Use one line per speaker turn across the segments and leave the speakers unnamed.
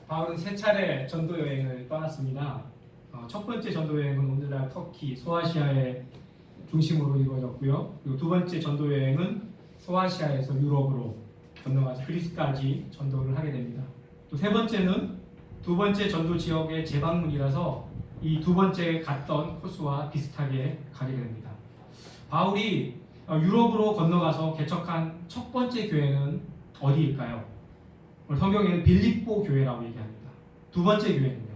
바울은 세 차례 전도 여행을 떠났습니다. 첫 번째 전도 여행은 오늘날 터키, 소아시아의 중심으로 이루어졌고요. 그리고 두 번째 전도 여행은 소아시아에서 유럽으로 건너가서 그리스까지 전도를 하게 됩니다. 또 세 번째는 두 번째 전도 지역의 재방문이라서 이 두 번째 갔던 코스와 비슷하게 가게 됩니다. 바울이 유럽으로 건너가서 개척한 첫 번째 교회는 어디일까요? 성경에는 빌립보 교회라고 얘기합니다. 두 번째 교회는요,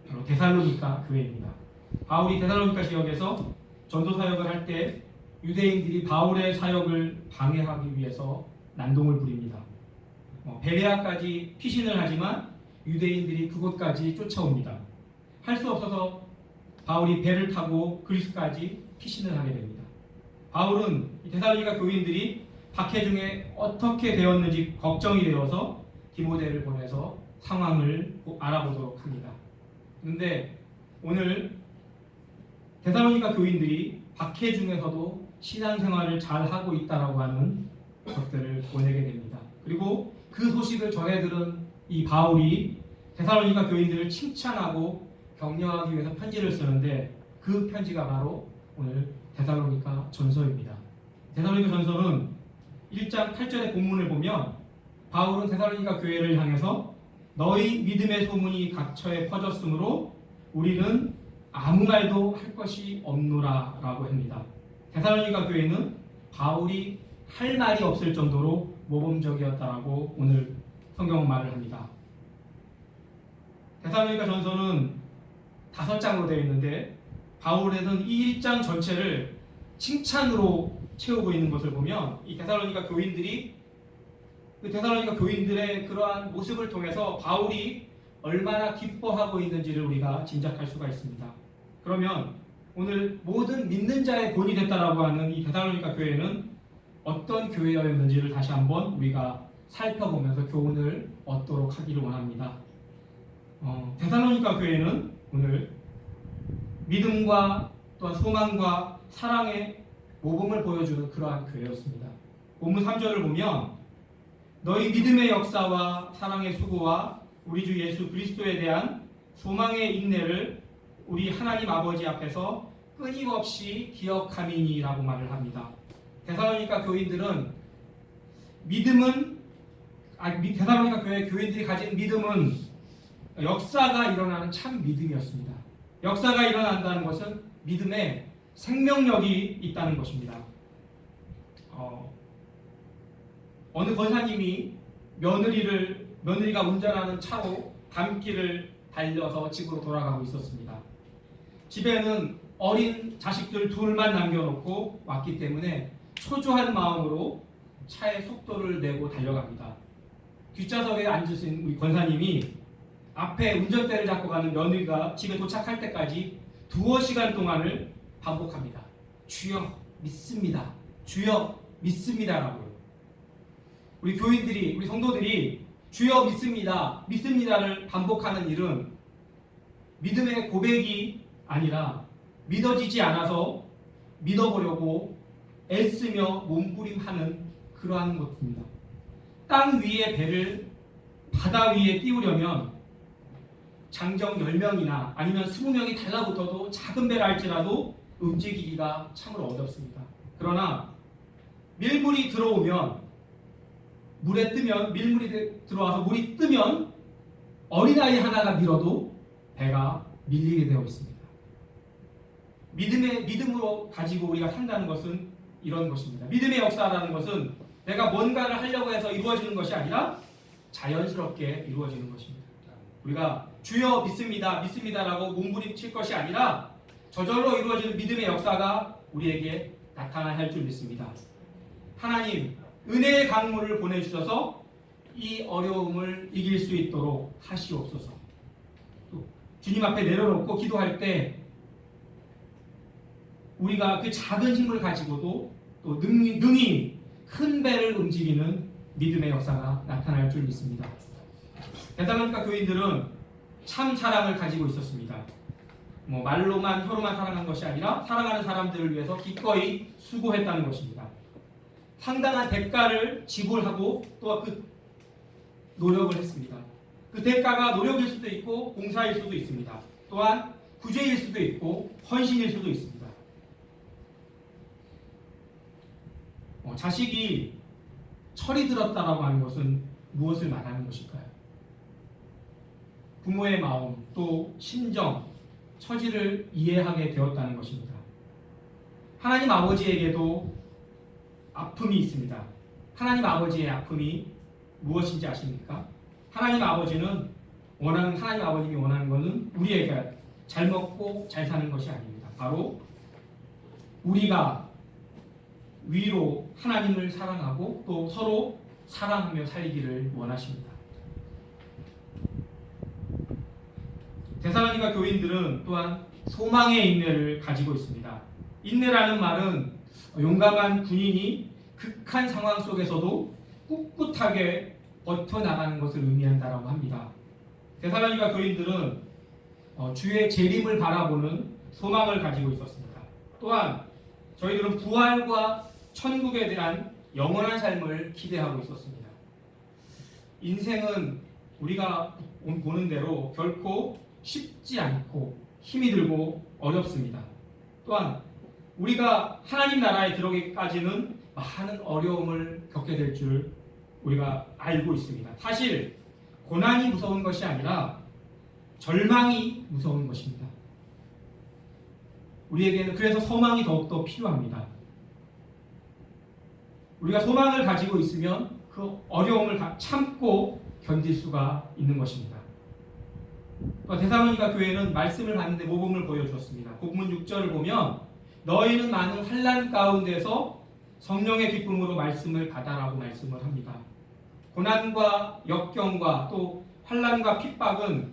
바로 데살로니가 교회입니다. 바울이 데살로니가 지역에서 전도 사역을 할 때 유대인들이 바울의 사역을 방해하기 위해서 난동을 부립니다. 베레아까지 피신을 하지만 유대인들이 그곳까지 쫓아옵니다. 할 수 없어서 바울이 배를 타고 그리스까지 피신을 하게 됩니다. 바울은 데살로니가 교인들이 박해 중에 어떻게 되었는지 걱정이 되어서 디모데를 보내서 상황을 알아보도록 합니다. 그런데 오늘 데살로니가 교인들이 박해 중에서도 신앙생활을 잘 하고 있다라고 하는 것들을 보내게 됩니다. 그리고 그 소식을 전해 들은 이 바울이 데살로니가 교인들을 칭찬하고 격려하기 위해서 편지를 쓰는데 그 편지가 바로 오늘 데살로니가 전서입니다. 데살로니가 전서는 1장 8절의 본문을 보면 바울은 데살로니가 교회를 향해서 너희 믿음의 소문이 각처에 퍼졌으므로 우리는 아무 말도 할 것이 없노라 라고 합니다. 데살로니가 교회는 바울이 할 말이 없을 정도로 모범적이었다라고 오늘 성경은 말을 합니다. 데살로니가 전서는 5장으로 되어 있는데 바울에는 이 1장 전체를 칭찬으로 채우고 있는 것을 보면 이 데살로니가 교인들이 그 데살로니가 교인들의 그러한 모습을 통해서 바울이 얼마나 기뻐하고 있는지를 우리가 짐작할 수가 있습니다. 그러면 오늘 모든 믿는 자의 본이 됐다라고 하는 이 데살로니가 교회는 어떤 교회였는지를 다시 한번 우리가 살펴보면서 교훈을 얻도록 하기를 원합니다. 데살로니가 교회는 오늘 믿음과 또한 소망과 사랑의 모범을 보여주는 그러한 교회였습니다. 본문 3절을 보면 너희 믿음의 역사와 사랑의 수고와 우리 주 예수 그리스도에 대한 소망의 인내를 우리 하나님 아버지 앞에서 끊임없이 기억함이니라고 말을 합니다. 데살로니가 교인들은 데살로니가 교회 교인들이 가진 믿음은 역사가 일어나는 참 믿음이었습니다. 역사가 일어난다는 것은 믿음에 생명력이 있다는 것입니다. 어느 권사님이 며느리가 운전하는 차로 밤길을 달려서 집으로 돌아가고 있었습니다. 집에는 어린 자식들 둘만 남겨놓고 왔기 때문에 초조한 마음으로 차의 속도를 내고 달려갑니다. 뒷좌석에 앉으신 우리 권사님이 앞에 운전대를 잡고 가는 며느리가 집에 도착할 때까지 두어 시간 동안을 반복합니다. 주여 믿습니다. 주여 믿습니다라고요. 우리 교인들이, 우리 성도들이 주여 믿습니다, 믿습니다를 반복하는 일은 믿음의 고백이 아니라 믿어지지 않아서 믿어보려고 애쓰며 몸부림하는 그러한 것입니다. 땅 위의 배를 바다 위에 띄우려면 장정 10명이나 아니면 20명이 달라붙어도 작은 배라 할지라도 움직이기가 참으로 어렵습니다. 그러나 밀물이 들어오면 밀물이 들어와서 물이 뜨면 어린아이 하나가 밀어도 배가 밀리게 되어 있습니다. 믿음으로 가지고 우리가 산다는 것은 이런 것입니다. 믿음의 역사라는 것은 내가 뭔가를 하려고 해서 이루어지는 것이 아니라 자연스럽게 이루어지는 것입니다. 우리가 주여 믿습니다, 믿습니다라고 몸부림칠 것이 아니라 저절로 이루어지는 믿음의 역사가 우리에게 나타나야 할 줄 믿습니다. 하나님 은혜의 강물을 보내주셔서 이 어려움을 이길 수 있도록 하시옵소서. 또 주님 앞에 내려놓고 기도할 때 우리가 그 작은 힘을 가지고도 또 능히 큰 배를 움직이는 믿음의 역사가 나타날 줄 믿습니다. 데살로니가 교인들은 참 사랑을 가지고 있었습니다. 말로만 혀로만 사랑한 것이 아니라 사랑하는 사람들을 위해서 기꺼이 수고했다는 것입니다. 상당한 대가를 지불하고 또 그 노력을 했습니다. 그 대가가 노력일 수도 있고 봉사일 수도 있습니다. 또한 구제일 수도 있고 헌신일 수도 있습니다. 자식이 철이 들었다라고 하는 것은 무엇을 말하는 것일까요? 부모의 마음 또 심정, 처지를 이해하게 되었다는 것입니다. 하나님 아버지에게도 아픔이 있습니다. 하나님 아버지의 아픔이 무엇인지 아십니까? 하나님 아버님이 원하는 것은 우리에게 잘 먹고 잘 사는 것이 아닙니다. 바로 우리가 위로 하나님을 사랑하고 또 서로 사랑하며 살기를 원하십니다. 데살로니가 교인들은 또한 소망의 인내를 가지고 있습니다. 인내라는 말은 용감한 군인이 극한 상황 속에서도 꿋꿋하게 버텨나가는 것을 의미한다고 합니다. 데살로니가 교인들은 주의 재림을 바라보는 소망을 가지고 있었습니다. 또한 저희들은 부활과 천국에 대한 영원한 삶을 기대하고 있었습니다. 인생은 우리가 보는 대로 결코 쉽지 않고 힘이 들고 어렵습니다. 또한 우리가 하나님 나라에 들어가기까지는 많은 어려움을 겪게 될 줄 우리가 알고 있습니다. 사실 고난이 무서운 것이 아니라 절망이 무서운 것입니다. 우리에게는 그래서 소망이 더욱더 필요합니다. 우리가 소망을 가지고 있으면 그 어려움을 참고 견딜 수가 있는 것입니다. 데살로니가 교회는 말씀을 받는데 모범을 보여주었습니다. 본문 6절을 보면 너희는 많은 환난 가운데서 성령의 기쁨으로 말씀을 받아라고 말씀을 합니다. 고난과 역경과 또 환난과 핍박은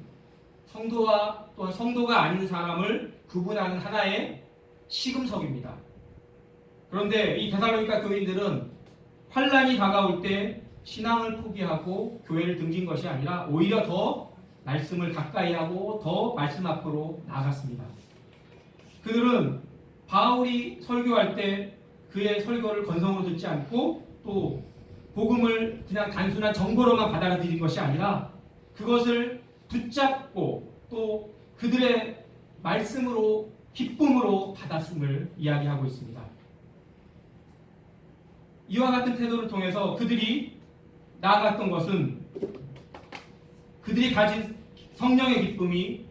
성도와 또한 성도가 아닌 사람을 구분하는 하나의 시금석입니다. 그런데 이 데살로니가 교인들은 환난이 다가올 때 신앙을 포기하고 교회를 등진 것이 아니라 오히려 더 말씀을 가까이 하고 더 말씀 앞으로 나아갔습니다. 그들은 바울이 설교할 때 그의 설교를 건성으로 듣지 않고 또 복음을 그냥 단순한 정보로만 받아들인 것이 아니라 그것을 붙잡고 또 그들의 말씀으로 기쁨으로 받았음을 이야기하고 있습니다. 이와 같은 태도를 통해서 그들이 나아갔던 것은 그들이 가진 성령의 기쁨이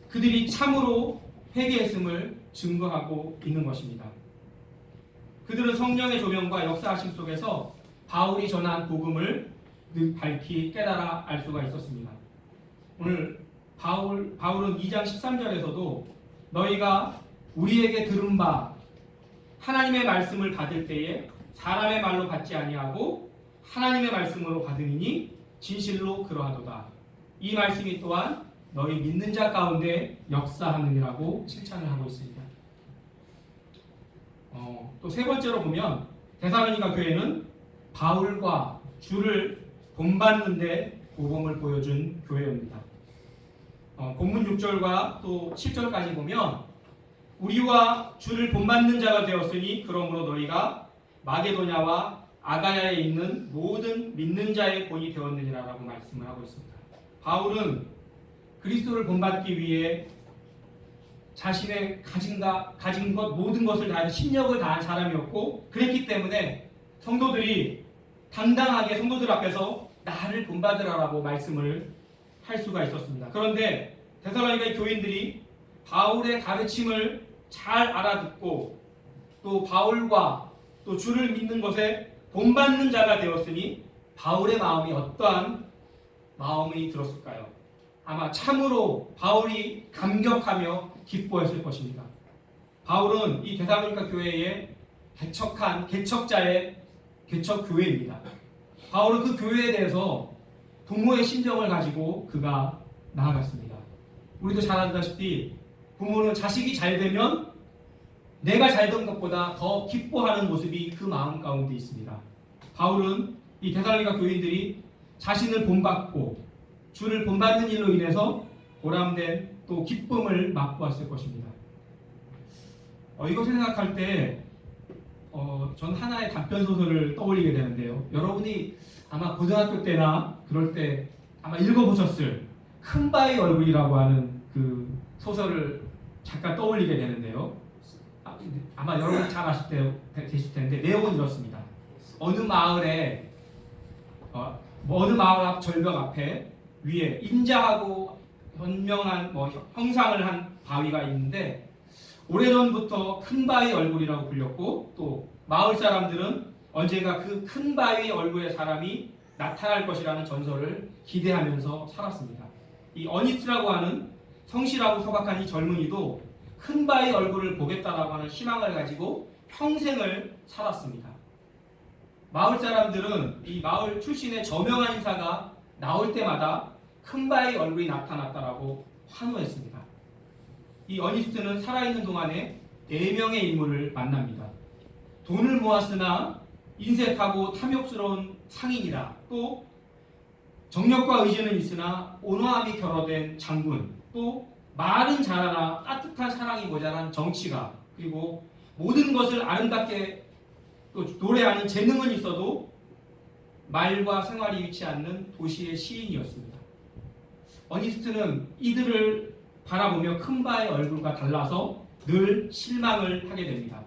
그들이 참으로 회개했음을 증거하고 있는 것입니다. 그들은 성령의 조명과 역사하심 속에서 바울이 전한 복음을 늘 밝히 깨달아 알 수가 있었습니다. 오늘 바울은 2장 13절에서도 너희가 우리에게 들은 바 하나님의 말씀을 받을 때에 사람의 말로 받지 아니하고 하나님의 말씀으로 받으니 진실로 그러하도다. 이 말씀이 또한 너희 믿는 자 가운데 역사하느니라고 칭찬을 하고 있습니다. 또 세 번째로 보면 데살로니가 교회는 바울과 주를 본받는 데 모범을 보여준 교회입니다. 본문 6절과 또 7절까지 보면 우리와 주를 본받는 자가 되었으니 그러므로 너희가 마게도냐와 아가야에 있는 모든 믿는 자의 본이 되었느니라라고 말씀을 하고 있습니다. 바울은 그리스도를 본받기 위해 자신의 가진 것 모든 것을 다해 심력을 다한 사람이었고 그랬기 때문에 성도들이 당당하게 성도들 앞에서 나를 본받으라라고 말씀을 할 수가 있었습니다. 그런데 데살로니가 교인들이 바울의 가르침을 잘 알아듣고 또 바울과 또 주를 믿는 것에 본받는 자가 되었으니 바울의 마음이 어떠한 마음이 들었을까요? 아마 참으로 바울이 감격하며 기뻐했을 것입니다. 바울은 이 데살로니가 교회의 개척자의 개척교회입니다. 바울은 그 교회에 대해서 부모의 심정을 가지고 그가 나아갔습니다. 우리도 잘 알다시피 부모는 자식이 잘 되면 내가 잘 된 것보다 더 기뻐하는 모습이 그 마음 가운데 있습니다. 바울은 이 데살로니가 교인들이 자신을 본받고 주를 본받는 일로 인해서 보람된 또 기쁨을 맛보았을 것입니다. 이것을 생각할 때 전 하나의 단편 소설을 떠올리게 되는데요. 여러분이 아마 고등학교 때나 그럴 때 아마 읽어보셨을 큰 바위 얼굴이라고 하는 그 소설을 잠깐 떠올리게 되는데요. 아마 여러분 잘 되실 텐데 내용은 이렇습니다. 어느 마을에 어느 마을 앞 절벽 앞에 위에 인자하고 현명한 형상을 한 바위가 있는데 오래전부터 큰 바위 얼굴이라고 불렸고 또 마을 사람들은 언젠가 그 큰 바위 얼굴의 사람이 나타날 것이라는 전설을 기대하면서 살았습니다. 이 어니스트라고 하는 성실하고 소박한 이 젊은이도 큰 바위 얼굴을 보겠다라고 하는 희망을 가지고 평생을 살았습니다. 마을 사람들은 이 마을 출신의 저명한 인사가 나올 때마다 큰 바위 얼굴이 나타났다라고 환호했습니다. 이 어니스트는 살아있는 동안에 4명의 인물을 만납니다. 돈을 모았으나 인색하고 탐욕스러운 상인이라, 또 정력과 의지는 있으나 온화함이 결여된 장군, 또 말은 잘하나 따뜻한 사랑이 모자란 정치가, 그리고 모든 것을 아름답게 또 노래하는 재능은 있어도 말과 생활이 잃지 않는 도시의 시인이었습니다. 어니스트는 이들을 바라보며 큰 바의 얼굴과 달라서 늘 실망을 하게 됩니다.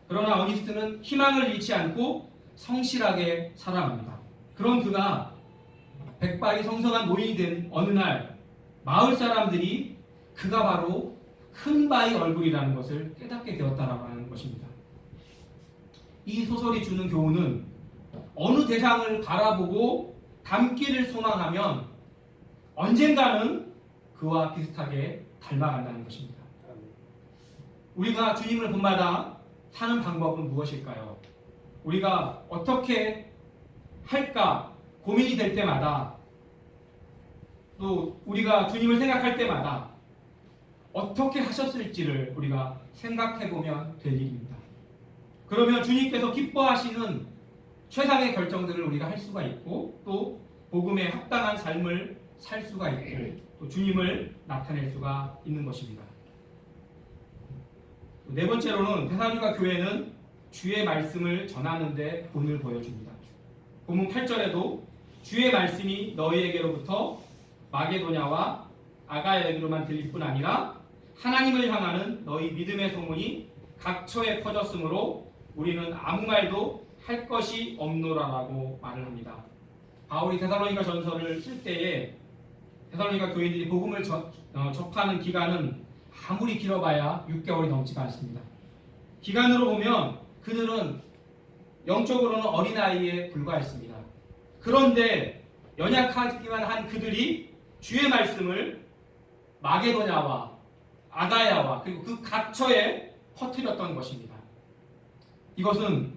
그러나 어니스트는 희망을 잃지 않고 성실하게 살아갑니다. 그런 그가 백발이 성성한 노인이 된 어느 날 마을 사람들이 그가 바로 큰 바의 얼굴이라는 것을 깨닫게 되었다라고 하는 것입니다. 이 소설이 주는 교훈은 어느 대상을 바라보고 닮기를 소망하면 언젠가는 그와 비슷하게 닮아간다는 것입니다. 우리가 주님을 본받아 사는 방법은 무엇일까요? 우리가 어떻게 할까 고민이 될 때마다, 또 우리가 주님을 생각할 때마다 어떻게 하셨을지를 우리가 생각해 보면 될 일입니다. 그러면 주님께서 기뻐하시는 최상의 결정들을 우리가 할 수가 있고, 또 복음에 합당한 삶을 살 수가 있고, 또 주님을 나타낼 수가 있는 것입니다. 네 번째로는 데살로니가 교회는 주의 말씀을 전하는 데 본을 보여줍니다. 본문 8절에도 주의 말씀이 너희에게로부터 마게도냐와 아가야에게로만 들릴 뿐 아니라 하나님을 향하는 너희 믿음의 소문이 각처에 퍼졌으므로 우리는 아무 말도 할 것이 없노라라고 말을 합니다. 바울이 데살로니가 전서를 쓸 때에 데살로니가 교인들이 복음을 접하는 기간은 아무리 길어봐야 6개월이 넘지가 않습니다. 기간으로 보면 그들은 영적으로는 어린아이에 불과했습니다. 그런데 연약하기만 한 그들이 주의 말씀을 마게도냐와 아가야와 그리고 그 각처에 퍼뜨렸던 것입니다. 이것은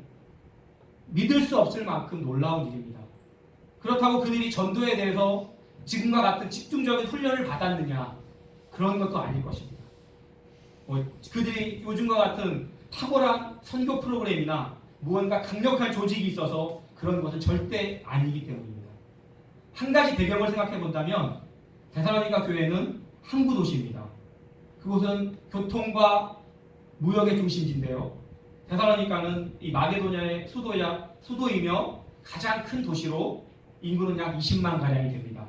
믿을 수 없을 만큼 놀라운 일입니다. 그렇다고 그들이 전도에 대해서 지금과 같은 집중적인 훈련을 받았느냐? 그런 것도 아닐 것입니다. 그들이 요즘과 같은 탁월한 선교 프로그램이나 무언가 강력한 조직이 있어서 그런 것은 절대 아니기 때문입니다. 한 가지 배경을 생각해 본다면 데살로니가 교회는 항구 도시입니다. 그곳은 교통과 무역의 중심지인데요. 데살로니가는 이 마게도냐의 수도이며 가장 큰 도시로 인구는 약 20만 가량이 됩니다.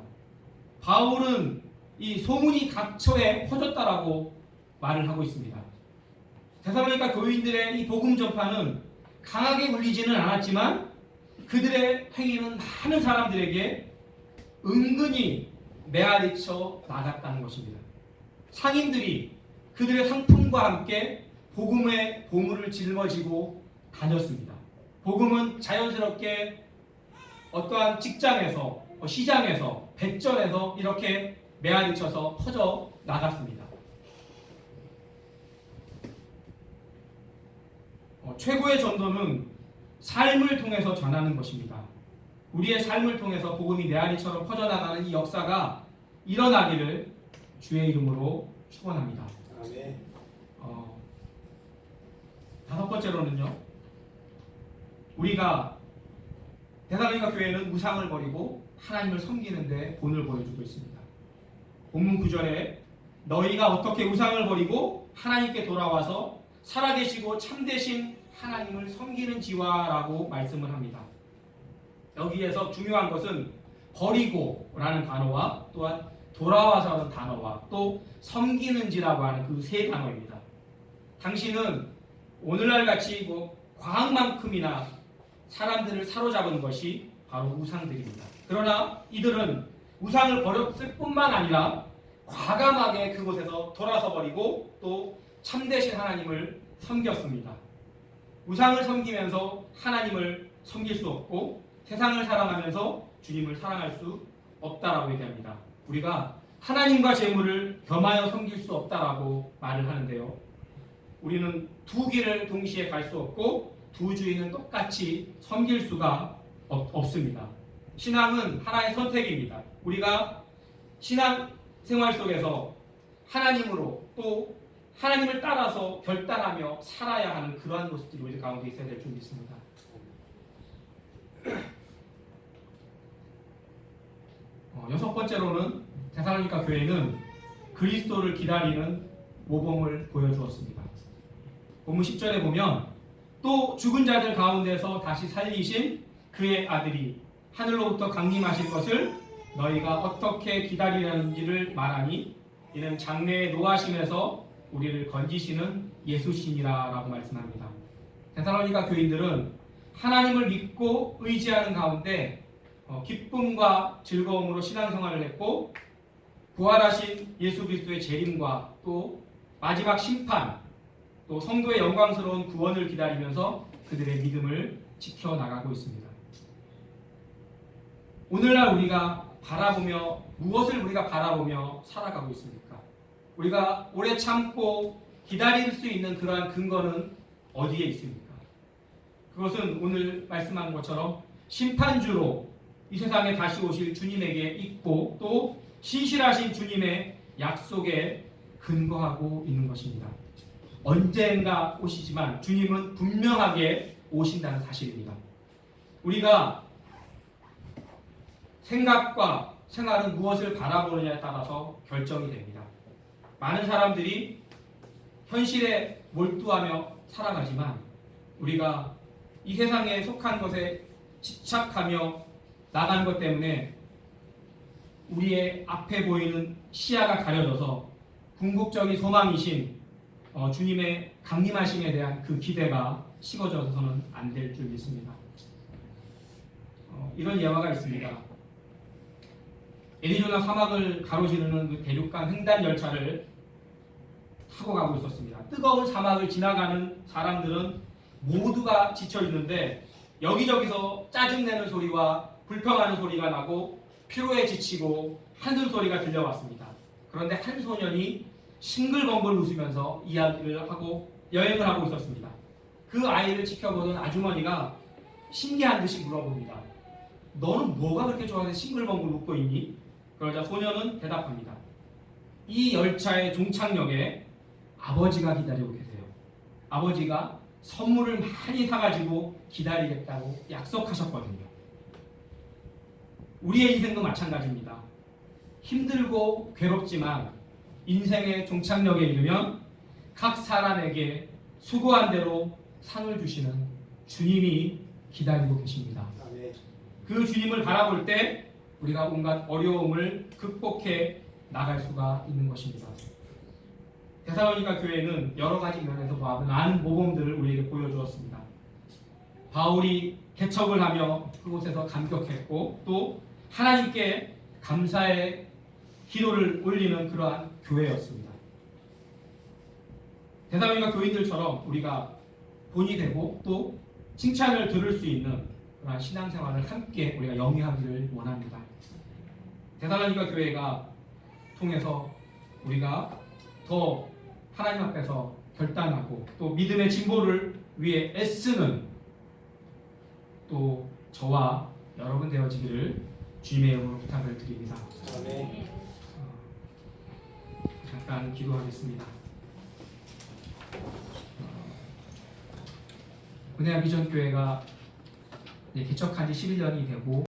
바울은 이 소문이 각처에 퍼졌다라고 말을 하고 있습니다. 데살로니가 교인들의 이 복음 전파는 강하게 울리지는 않았지만 그들의 행위는 많은 사람들에게 은근히 메아리쳐 나갔다는 것입니다. 상인들이 그들의 상품과 함께 복음의 보물을 짊어지고 다녔습니다. 복음은 자연스럽게 어떠한 직장에서, 시장에서, 백전에서 이렇게 메아리쳐서 퍼져 나갔습니다. 최고의 전도는 삶을 통해서 전하는 것입니다. 우리의 삶을 통해서 복음이 메아리처럼 퍼져나가는 이 역사가 일어나기를 주의 이름으로 축원합니다.
아멘.
다섯 번째로는요, 우리가 데살로니가 교회는 우상을 버리고 하나님을 섬기는 데 본을 보여주고 있습니다. 본문 9절에 너희가 어떻게 우상을 버리고 하나님께 돌아와서 살아계시고 참되신 하나님을 섬기는지와라고 말씀을 합니다. 여기에서 중요한 것은 버리고라는 단어와 또한 돌아와서라는 단어와 또 섬기는지라고 하는 그 세 단어입니다. 당신은 오늘날 같이 과학만큼이나 사람들을 사로잡은 것이 바로 우상들입니다. 그러나 이들은 우상을 버렸을 뿐만 아니라 과감하게 그곳에서 돌아서 버리고 또 참되신 하나님을 섬겼습니다. 우상을 섬기면서 하나님을 섬길 수 없고 세상을 사랑하면서 주님을 사랑할 수 없다라고 얘기합니다. 우리가 하나님과 재물을 겸하여 섬길 수 없다라고 말을 하는데요. 우리는 두 길을 동시에 갈 수 없고 두 주인은 똑같이 섬길 수가 없습니다. 신앙은 하나의 선택입니다. 우리가 신앙 생활 속에서 하나님으로 또 하나님을 따라서 결단하며 살아야 하는 그러한 모습들이 우리 가운데 있어야 될 줄 믿습니다. 여섯 번째로는 데살로니가 교회는 그리스도를 기다리는 모범을 보여주었습니다. 본문 10절에 보면 또 죽은 자들 가운데서 다시 살리신 그의 아들이 하늘로부터 강림하실 것을 너희가 어떻게 기다리는지를 말하니 이는 장래의 노하심에서 우리를 건지시는 예수시니라 라고 말씀합니다. 데살로니가 교인들은 하나님을 믿고 의지하는 가운데 기쁨과 즐거움으로 신앙생활을 했고 부활하신 예수 그리스도의 재림과 또 마지막 심판 또 성도의 영광스러운 구원을 기다리면서 그들의 믿음을 지켜나가고 있습니다. 오늘날 우리가 무엇을 우리가 바라보며 살아가고 있습니까? 우리가 오래 참고 기다릴 수 있는 그러한 근거는 어디에 있습니까? 그것은 오늘 말씀한 것처럼 심판주로 이 세상에 다시 오실 주님에게 있고 또 신실하신 주님의 약속에 근거하고 있는 것입니다. 언젠가 오시지만 주님은 분명하게 오신다는 사실입니다. 우리가 생각과 생활은 무엇을 바라보느냐에 따라서 결정이 됩니다. 많은 사람들이 현실에 몰두하며 살아가지만 우리가 이 세상에 속한 것에 집착하며 나간 것 때문에 우리의 앞에 보이는 시야가 가려져서 궁극적인 소망이신 주님의 강림하심에 대한 그 기대가 식어져서는 안 될 줄 믿습니다. 이런 예화가 있습니다. 애리조나 사막을 가로지르는 그 대륙간 횡단 열차를 타고 가고 있었습니다. 뜨거운 사막을 지나가는 사람들은 모두가 지쳐 있는데 여기저기서 짜증내는 소리와 불평하는 소리가 나고 피로에 지치고 한숨 소리가 들려왔습니다. 그런데 한 소년이 싱글벙글 웃으면서 이야기를 하고 여행을 하고 있었습니다. 그 아이를 지켜보던 아주머니가 신기한 듯이 물어봅니다. 너는 뭐가 그렇게 좋아서 싱글벙글 웃고 있니? 그러자 소년은 대답합니다. 이 열차의 종착역에 아버지가 기다리고 계세요. 아버지가 선물을 많이 사가지고 기다리겠다고 약속하셨거든요. 우리의 인생도 마찬가지입니다. 힘들고 괴롭지만 인생의 종착역에 이르면 각 사람에게 수고한 대로 상을 주시는 주님이 기다리고 계십니다. 그 주님을 바라볼 때 우리가 온갖 어려움을 극복해 나갈 수가 있는 것입니다. 데살로니가 교회는 여러 가지 면에서 많은 모범들을 우리에게 보여주었습니다. 바울이 개척을 하며 그곳에서 감격했고 또 하나님께 감사의 기도를 올리는 그러한 교회였습니다. 데살로니가 교인들처럼 우리가 본이 되고 또 칭찬을 들을 수 있는 그러한 신앙생활을 함께 우리가 영위하기를 원합니다. 데살로니가 교회가 통해서 우리가 더 하나님 앞에서 결단하고 또 믿음의 진보를 위해 애쓰는 또 저와 여러분 되어지기를 주님의 이름으로 부탁을 드립니다. 잠깐 기도하겠습니다. 은혜와 비전교회가 개척한 지 11년이 되고